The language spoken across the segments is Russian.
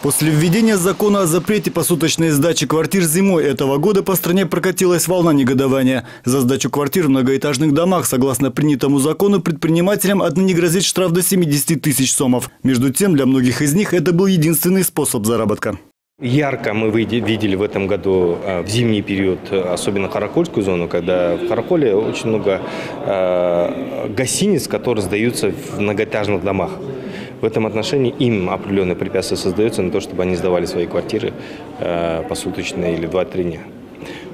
После введения закона о запрете посуточной сдачи квартир зимой этого года по стране прокатилась волна негодования. За сдачу квартир в многоэтажных домах, согласно принятому закону, предпринимателям отныне грозит штраф до 70 тысяч сомов. Между тем, для многих из них это был единственный способ заработка. Ярко мы видели в этом году в зимний период, особенно Каракольскую зону, когда в Караколе очень много гостиниц, которые сдаются в многоэтажных домах. В этом отношении им определенные препятствия создаются на то, чтобы они сдавали свои квартиры посуточно или 2-3 дня.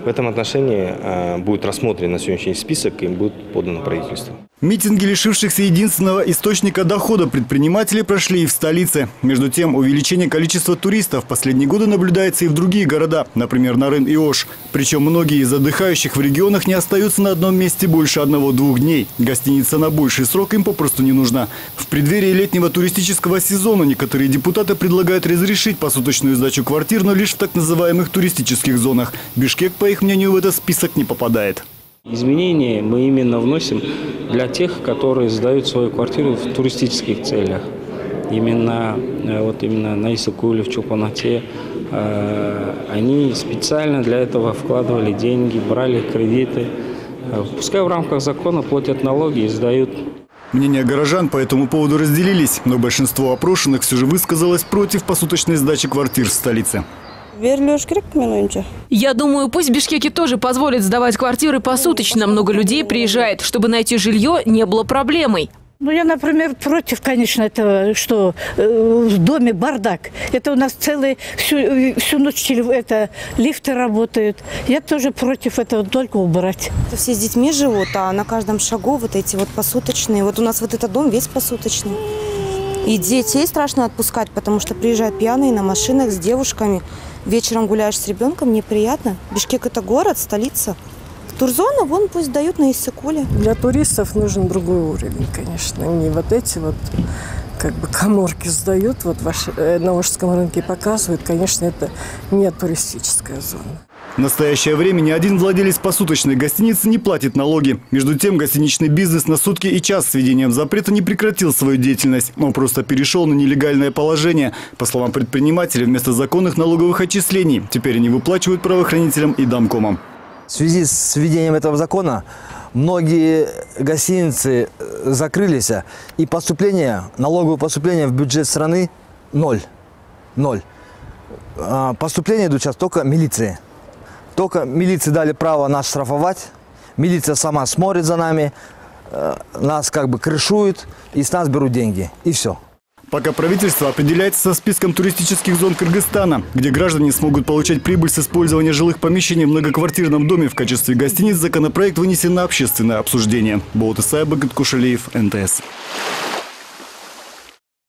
В этом отношении будет рассмотрен на сегодняшний день список и будет подано правительству. Митинги, лишившихся единственного источника дохода предпринимателей, прошли и в столице. Между тем, увеличение количества туристов в последние годы наблюдается и в другие города, например, Нарын и Ош. Причем многие из отдыхающих в регионах не остаются на одном месте больше 1-2 дней. Гостиница на больший срок им попросту не нужна. В преддверии летнего туристического сезона некоторые депутаты предлагают разрешить посуточную сдачу квартир, но лишь в так называемых туристических зонах. Бишкек, по их мнению, в этот список не попадает. Изменения мы именно вносим для тех, которые сдают свою квартиру в туристических целях. Именно на Исыкуле, в Чолпанате, они специально для этого вкладывали деньги, брали кредиты. Пускай в рамках закона платят налоги и сдают. Мнения горожан по этому поводу разделились, но большинство опрошенных все же высказалось против посуточной сдачи квартир в столице. Я думаю, пусть в Бишкеке тоже позволят сдавать квартиры посуточно. Много людей приезжает. Чтобы найти жилье, не было проблемой. Ну, я, например, против, конечно, этого, что в доме бардак. Это у нас всю ночь лифты работают. Я тоже против этого, только убрать. Все с детьми живут, а на каждом шагу вот эти вот посуточные. Вот у нас вот этот дом весь посуточный. И детей страшно отпускать, потому что приезжают пьяные на машинах с девушками. Вечером гуляешь с ребенком, неприятно. Бишкек – это город, столица. Турзону вон пусть дают на Иссыкуле. Для туристов нужен другой уровень, конечно. Не вот эти вот каморки сдают, на Ошском рынке показывают. Конечно, это не туристическая зона. В настоящее время ни один владелец посуточной гостиницы не платит налоги. Между тем, гостиничный бизнес на сутки и час с введением запрета не прекратил свою деятельность. Он просто перешел на нелегальное положение. По словам предпринимателей, вместо законных налоговых отчислений теперь они выплачивают правоохранителям и домкомам. В связи с введением этого закона многие гостиницы закрылись, и налоговое поступление в бюджет страны – ноль. Поступления идут сейчас только милиции. Только милиции дали право нас штрафовать, милиция сама смотрит за нами, нас крышуют и с нас берут деньги. И все. Пока правительство определяется со списком туристических зон Кыргызстана, где граждане смогут получать прибыль с использования жилых помещений в многоквартирном доме в качестве гостиниц, законопроект вынесен на общественное обсуждение. Болот Исаев, Багат Кушалиев, НТС.